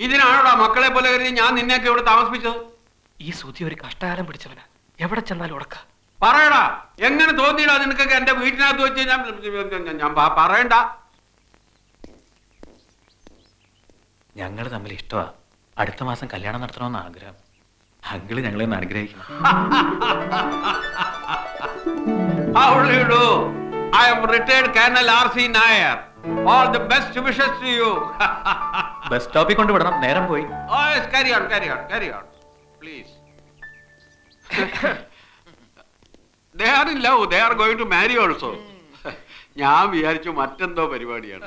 ഇതിനാണോടാ മക്കളെ പോലെ കരുതി ഞാൻ നിന്നെയൊക്കെ ഇവിടെ താമസിപ്പിച്ചത്? ഈ സുധി ഒരു കഷ്ടകാലം പിടിച്ചവനാ, എവിടെ ചെന്നാലും ഉടക്ക. പറയടാ, എങ്ങനെ തോന്നിയിടാ നിനക്കൊക്കെ എന്റെ വീട്ടിനകത്ത് വെച്ച് ഞാൻ പറയണ്ട. ഞങ്ങൾ തമ്മിൽ ഇഷ്ടമാ. അടുത്ത മാസം കല്യാണം നടത്തണമെന്ന് ആഗ്രഹം. അങ്കിള് ഞങ്ങളെ ഒന്ന് അനുഗ്രഹിക്കണം. How do you do? I am retired Colonel R.C. Nair. All the best wishes to you. Bus സ്റ്റോപ്പിൽ കൊണ്ട് വിടണം, നേരം പോയി. Oh yes, carry on. Please. They are in love. They are going to marry also. ഞാൻ വിചാരിച്ചു മറ്റെന്തോ പരിപാടിയാണ്.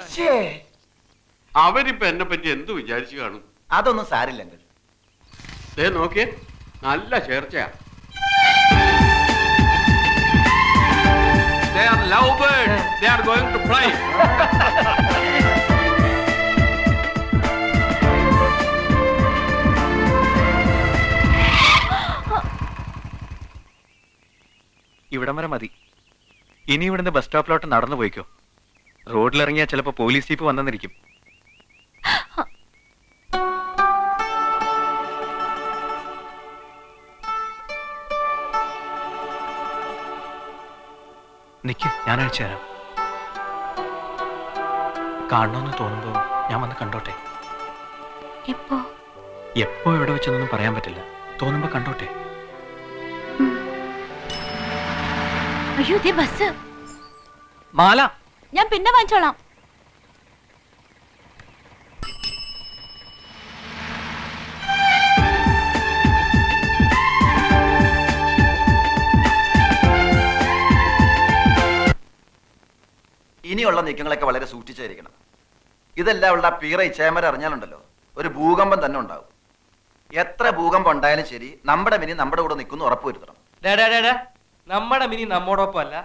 അവരിപ്പോ എന്നെ പറ്റി എന്ത് വിചാരിച്ചു കാണും? അതൊന്നും സാരില്ലെങ്കിൽ നോക്കിയേ, നല്ല ചേർച്ചയാ. They are lovebirds. They are going to fly. ഇവിടം വരെ മതി. ഇനി ഇവിടുന്ന് ബസ് സ്റ്റോപ്പിലോട്ട് നടന്നു പോയിക്കോ. റോഡിലിറങ്ങിയാൽ ചിലപ്പോ പോലീസ് ജീപ്പ് വന്നെന്നിരിക്കും. നിക്ക്, ഞാൻ അയച്ചു തരാം. കാണണമെന്ന് തോന്നുമ്പോ ഞാൻ വന്ന് കണ്ടോട്ടെ. എപ്പോ എവിടെ വെച്ചൊന്നും പറയാൻ പറ്റില്ല. തോന്നുമ്പോ കണ്ടോട്ടെ. അയ്യോ, ബസ്. മാല ഞാൻ പിന്നെ വാങ്ങിച്ചോളാം. ഇനിയുള്ള നീക്കങ്ങളൊക്കെ വളരെ സൂക്ഷിച്ചായിരിക്കണം. ഇതെല്ലാം അവളുടെ പീറ ഇച്ചേമര അറിഞ്ഞാലുണ്ടല്ലോ, ഒരു ഭൂകമ്പം തന്നെ ഉണ്ടാവും. എത്ര ഭൂകമ്പം ഉണ്ടായാലും ശരി, നമ്മുടെ മിനി നമ്മുടെ കൂടെ നിൽക്കുന്നു ഉറപ്പുവരുത്തണം. നമ്മുടെ മിനി നമ്മോടൊപ്പം അല്ല,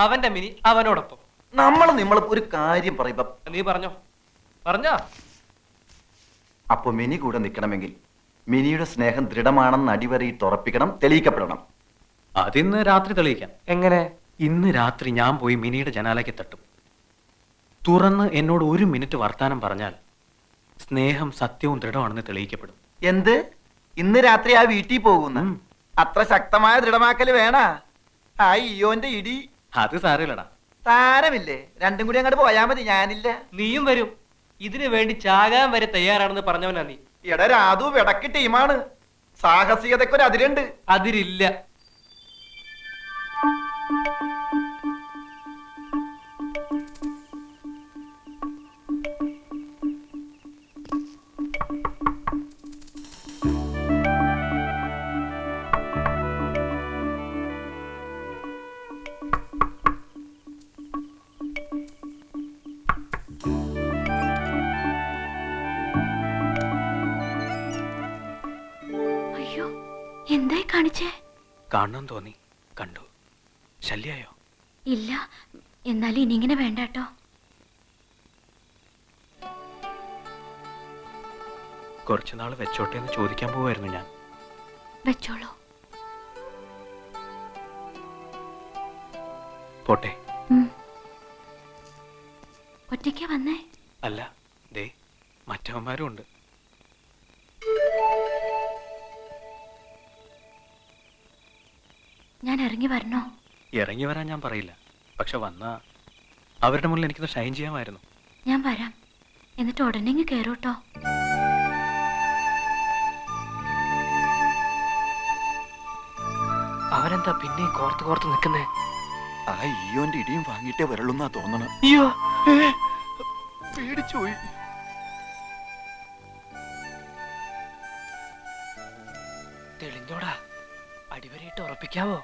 അവന്റെ മിനി അവനോടൊപ്പം. നമ്മൾ ഒരു കാര്യം പറയുമ്പോ നീ പറഞ്ഞോ. അപ്പൊ മിനി കൂടെ നിൽക്കണമെങ്കിൽ മിനിയുടെ സ്നേഹം ദൃഢമാണെന്ന് അടിവരയിട്ട് ഉറപ്പിക്കണം, തെളിയിക്കപ്പെടണം. അതിന്ന് രാത്രി തെളിയിക്കാം. എങ്ങനെ? ഇന്ന് രാത്രി ഞാൻ പോയി മിനിയുടെ ജനാലയ്ക്ക് തട്ടും. തുറന്ന് എന്നോട് 1 മിനിറ്റ് വർത്താനം പറഞ്ഞാൽ സ്നേഹം സത്യവും ദൃഢമാണെന്ന് തെളിയിക്കപ്പെടും. എന്ത്? ഇന്ന് രാത്രി ആ വീട്ടിൽ പോകുന്ന അത്ര ശക്തമായ ദൃഢമാക്കല് വേണ? അയ്യോന്റെ ഇടി. അത് സാരമില്ലടാ. താരമില്ലേ, രണ്ടും കൂടി അങ്ങോട്ട് പോയാ മതി. ഞാനില്ല. നീയും വരും. ഇതിനു വേണ്ടി ചാകാൻ വരെ തയ്യാറാണെന്ന് പറഞ്ഞവനാ നീ. എടാ രാധു വിടക്ക് ടീമാണ്. സാഹസികതയ്ക്കൊരു അതിരുണ്ട്. അതിരില്ല. എന്തായി കാണിച്ചേ? കാണണം തോന്നി, കണ്ടു. ശല്യായോ? ഇല്ല, എന്നാലും ഇനി ഇങ്ങനെ വേണ്ട കേട്ടോ. കുറച്ചുനാൾ വെച്ചോട്ടെ എന്ന് ചോദിക്കാൻ പോവായിരുന്നു ഞാൻ. വെച്ചോളൂ. പോട്ടെ. ഒറ്റയ്ക്കാ വന്നേ? അല്ല, ദേ മറ്റവന്മാരും ഉണ്ട്. ഞാൻ ഇറങ്ങി വരണോ? ഇറങ്ങി വരാൻ ഞാൻ പറയില്ല, പക്ഷെ വന്നാ അവരുടെ മുന്നിൽ എനിക്കൊന്ന് ഷൈൻ ചെയ്യാമായിരുന്നു. ഞാൻ വരാം, എന്നിട്ട് ഉടനെ കേറൂട്ടോ. അവനെന്താ പിന്നെയും കോർത്ത് നിൽക്കുന്നേ? ആ ഈയോന്റെ ഇടിയും വാങ്ങിയിട്ടേ വരളുന്നാ തോന്നണം. അയ്യോ, പേടിച്ചുപോയി. തെളിഞ്ഞോടാ, അടിവരയിട്ട് ഉറപ്പിക്കാവോ?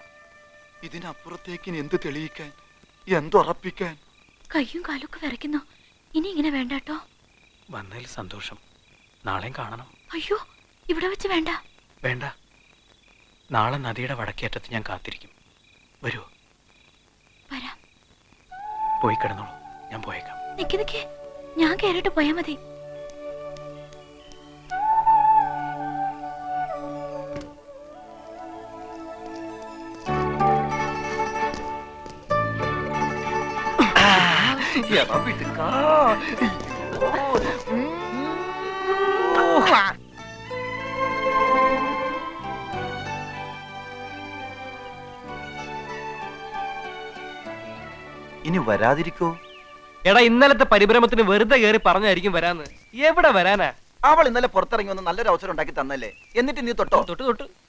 ഇതിനപ്പുറത്തേക്ക് എന്ത് തെളിയിക്കാൻ, എന്തുറപ്പിക്കാൻ? കയ്യും കാലൊക്കെ വിറയ്ക്കുന്നു. ഇനി ഇങ്ങനെ വേണ്ട കേട്ടോ. വന്നതിൽ സന്തോഷം. നാളെയും കാണണം. അയ്യോ, ഇവിടെ വെച്ച് വേണ്ട. വേണ്ട, നാളെ നദിയുടെ വടക്കേറ്റത്ത് ഞാൻ കാത്തിരിക്കും. വരൂ. വരാം. പോയി കിടന്നോളൂ, ഞാൻ പോയേക്കാം. നിക്ക്, ഞാൻ കേറിട്ട് പോയാ മതി. ഇനി വരാതിരിക്കോ? എടാ ഇന്നലത്തെ പരിഭ്രമത്തിന് വെറുതെ കയറി പറഞ്ഞായിരിക്കും വരാന്ന്. എവിടെ വരാനാ? അവൾ ഇന്നലെ പുറത്തിറങ്ങി വന്ന് നല്ലൊരു അവസരം ഉണ്ടാക്കി തന്നല്ലേ, എന്നിട്ട് നീ തൊട്ടോ?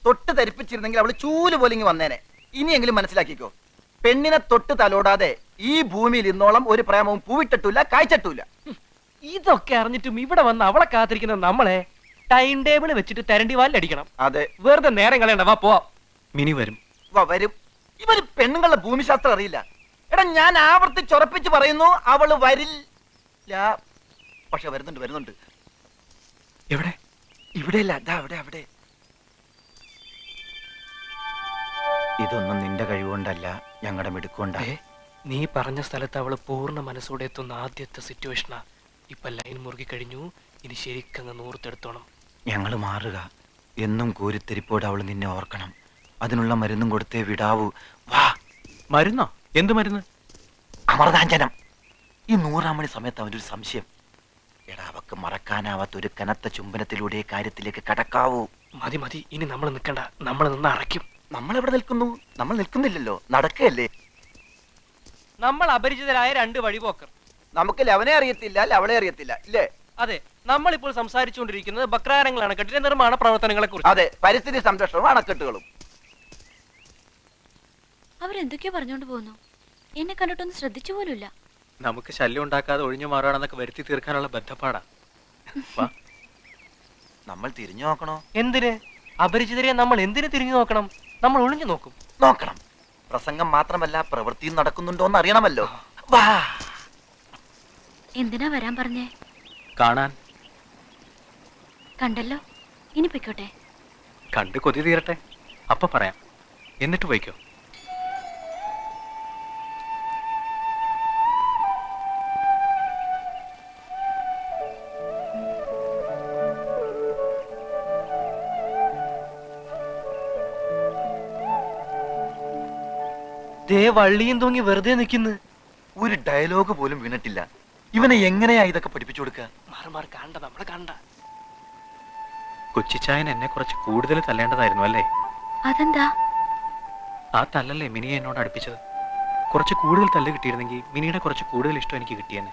തൊട്ട് ധരിപ്പിച്ചിരുന്നെങ്കിൽ അവള് ചൂല് പോലെ ഇങ്ങ് വന്നേനെ. ഇനിയെങ്കിലും മനസ്സിലാക്കിക്കോ, പെണ്ണിനെ തൊട്ട് തലോടാതെ ഈ ഭൂമിയിൽ ഇന്നോളം ഒരു പ്രേമവും പൂവിട്ടിട്ടില്ല, കായ്ച്ചിട്ടില്ല. ഇതൊക്കെ അറിഞ്ഞിട്ടും ഇവിടെ വന്ന് അവളെ കാത്തിരിക്കുന്ന നമ്മളെ ടൈം ടേബിൾ വെച്ചിട്ട് തരണ്ടി വാലടിക്കണം. അതെ, വെറുതെ നേരം കളയണ്ട, വാ പോവാം. മിനി വരും. വരും. ഇവര് പെണ്ണുങ്ങളുടെ ഭൂമിശാസ്ത്രം അറിയില്ല. എടാ ഞാൻ ആവർത്തിച്ചുറപ്പിച്ച് പറയുന്നു, അവള് വരില്ല. പക്ഷെ വരുന്നുണ്ട്. എവിടെ? ഇവിടെയല്ല, അതാ അവിടെ. ഇതൊന്നും നിന്റെ കഴിവുകൊണ്ടല്ല, ഞങ്ങളുടെ മിടുക്കൊണ്ടാ. നീ പറഞ്ഞ സ്ഥലത്ത് അവള് പൂർണ്ണ മനസ്സോടെ എത്തുന്ന ആദ്യത്തെ സിറ്റുവേഷനാ. ഇപ്പൊ ലൈൻ മുറുകി കഴിഞ്ഞു, ഇനി ശരിക്കങ്ങ് നൂർത്തെടുത്തോണം. ഞങ്ങൾ മാറുക. എന്നും കൂരിത്തെരിപ്പോടെ അവള് നിന്നെ ഓർക്കണം. അതിനുള്ള മരുന്നും കൊടുത്തേ വിടാവൂ. വാ. മരുന്നോ? എന്ത് മരുന്ന്? അമൃതാഞ്ജനം. ഈ 100-ാം മണി സമയത്ത് അവനൊരു സംശയം. എടാ, അവക്ക് മറക്കാനാവാത്ത ഒരു കനത്ത ചുംബനത്തിലൂടെ കാര്യത്തിലേക്ക് കടക്കാവൂ. മതി, ഇനി നമ്മൾ നിൽക്കണ്ട, നമ്മൾ നിന്ന് അറയ്ക്കും. നമ്മൾ എവിടെ നിൽക്കുന്നു? നമ്മൾ നിൽക്കുന്നില്ലല്ലോ, നടക്കുകയല്ലേ. നമ്മൾ അപരിചിതരായ രണ്ട് വഴിപോക്കർ. നമുക്ക് ലവനെ അറിയത്തില്ല, ലവളെ അറിയത്തില്ല, ഇല്ലേ? അതെ, നമ്മളിപ്പോൾ സംസാരിച്ചുകൊണ്ടിരിക്കുന്നത് ബക്രാരങ്ങൾ അണക്കെട്ടിന്റെ നിർമ്മാണ പ്രവർത്തനങ്ങളെ കുറിച്ച്. അതെ, പരിസ്ഥിതി സംരക്ഷണവും അണക്കെട്ടുകളും. അവരെന്തൊക്കെയോ പറഞ്ഞോണ്ട് പോകുന്നു. എന്നെ കണ്ടിട്ടൊന്നും ശ്രദ്ധിച്ചു പോലുമില്ല. നമുക്ക് ശല്യം ഉണ്ടാക്കാതെ ഒഴിഞ്ഞു മാറുകയാണെന്നൊക്കെ വരുത്തി തീർക്കാനുള്ള ബന്ധപ്പാടാ. നമ്മൾ തിരിഞ്ഞു നോക്കണോ? എന്തിന്? അപരിചിതരെ നമ്മൾ എന്തിനു തിരിഞ്ഞു നോക്കണം? നമ്മൾ ഒളിഞ്ഞു നോക്കണം. പ്രസംഗം മാത്രമല്ല, പ്രവൃത്തിയും നടക്കുന്നുണ്ടോ എന്ന് അറിയണമല്ലോ. വാ. എന്തിനാ വരാൻ പറഞ്ഞേ? കാണാൻ. കണ്ടല്ലോ, ഇനി പൊയ്ക്കോട്ടെ. കണ്ട് കൊതി തീരട്ടെ, അപ്പൊ പറയാം. എന്നിട്ട് പോയിക്കോ. ദേ വള്ളിയും തൂങ്ങി വെറുതെ നിൽക്കുന്നു. ഒരു ഡയലോഗ് പോലും വീണിട്ടില്ല. ഇവനെ എങ്ങനെയാ ഇതൊക്കെ പഠിപ്പിച്ചു കൊടുക്കുക? മാറി കണ്ട, നമ്മളെ കണ്ട. കൊച്ചിച്ചായൻ എന്നെ കുറച്ച് കൂടുതൽ തല്ലേണ്ടതായിരുന്നു അല്ലേ? അതെന്താ? ആ തല്ലല്ലേ മിനിയെ എന്നോട് അടുപ്പിച്ചത്. കുറച്ച് കൂടുതൽ തല്ല് കിട്ടിയിരുന്നെങ്കിൽ മിനിയുടെ കുറച്ച് കൂടുതൽ ഇഷ്ടം എനിക്ക് കിട്ടിയെന്നെ.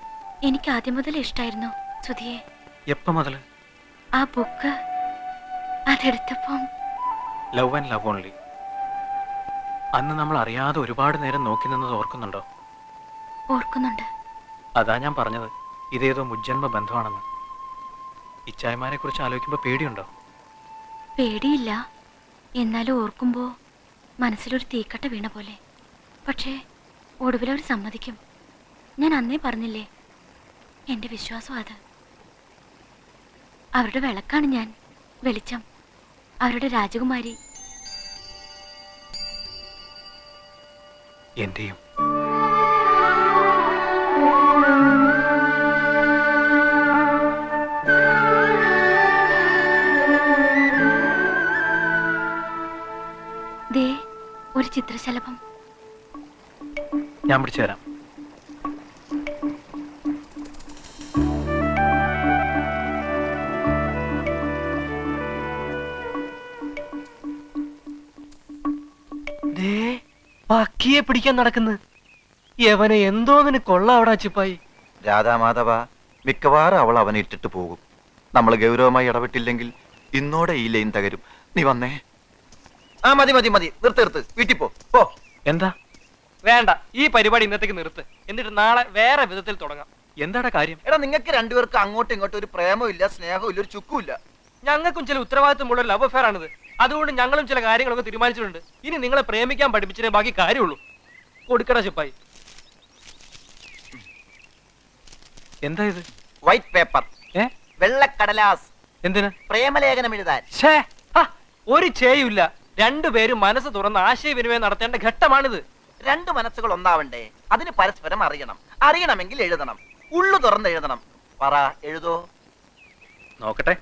എനിക്ക് ആദ്യം മുതൽ ഇഷ്ടായിരുന്നു സുധിയെ. എപ്പ മുതല്? ആ ബുക്ക് അതെടുത്തപ്പം. Love and love only. അന്ന് നമ്മൾ അറിയാതെ ഒരുപാട് നേരം നോക്കി നിന്നത് ഓർക്കുന്നുണ്ടോ? ഓർക്കുന്നുണ്ട്. അതാ ഞാൻ പറഞ്ഞത്, ഇതേതോ മുജ്ജന്മ ബന്ധമാണെന്ന്. ഇച്ചായമാരെ കുറിച്ച് ആലോചിക്കുമ്പോ പേടിയുണ്ടോ? പേടിയില്ല, എന്നാലും ഓർക്കുമ്പോ മനസ്സിലൊരു തീക്കട്ട വീണ പോലെ. പക്ഷേ ഒടുവിലവർ സമ്മതിക്കും. ഞാൻ അന്നേ പറഞ്ഞില്ലേ, എന്റെ വിശ്വാസം അത്. അവരുടെ വിളക്കാണ് ഞാൻ, വെളിച്ചം. അവരുടെ രാജകുമാരി. എന്റെയും. ദേ ഒരു ചിത്രശലഭം. ഞാൻ പിടിച്ചു തരാം. പക്കിയെ പിടിക്കാൻ നടക്കുന്നു. യവനെ എന്തോന്നിന് കൊള്ളാവടാ ചിപ്പായി. രാധാമാധവ, മിക്കവാറും അവൾ അവനെ ഇട്ടിട്ട് പോകും. നമ്മൾ ഗൗരവമായി ഇടപെട്ടില്ലെങ്കിൽ ഇന്നോടെ ഈ ലൈൻ തകരും. നീ വന്നേ. ആ മതി, നിർത്ത്. വീട്ടിൽ പോ. എന്താ? വേണ്ട, ഈ പരിപാടി ഇന്നത്തേക്ക് നിർത്ത്. എന്നിട്ട് നാളെ വേറെ വിധത്തിൽ തുടങ്ങാം. എന്താടാ കാര്യം? എടാ, നിങ്ങൾക്ക് രണ്ടുപേർക്ക് അങ്ങോട്ടും ഇങ്ങോട്ടും ഒരു പ്രേമവും ഇല്ല, സ്നേഹവും ഇല്ല, ഒരു ചുക്കുമില്ല. ഞങ്ങൾക്കും ചില ഉത്തരവാദിത്വമുള്ള ലവ് അഫെയർ ആണിത്. അതുകൊണ്ട് ഞങ്ങളും ചില കാര്യങ്ങളൊക്കെ തീരുമാനിച്ചിട്ടുണ്ട്. ഇനി നിങ്ങളെ പ്രേമിക്കാൻ പഠിപ്പിച്ചേ ബാക്കി കാര്യമുള്ളൂ. കൊടുക്കട ചിപ്പായി. എന്താ ഇത്? വൈറ്റ് പേപ്പർ, വെള്ളക്കടലാസ്. എന്തിന്? പ്രേമലേഖനം എഴുതാൻ. ഒരു ചേയുമില്ല. രണ്ടുപേരും മനസ്സ് തുറന്ന് ആശയവിനിമയം നടത്തേണ്ട ഘട്ടമാണിത്. രണ്ട് മനസ്സുകൾ ഒന്നാവണ്ടേ? അതിന് പരസ്പരം അറിയണം. അറിയണമെങ്കിൽ എഴുതണം. ഉള്ളു തുറന്ന് എഴുതണം. പറ, എഴുതോ? നോക്കട്ടെ.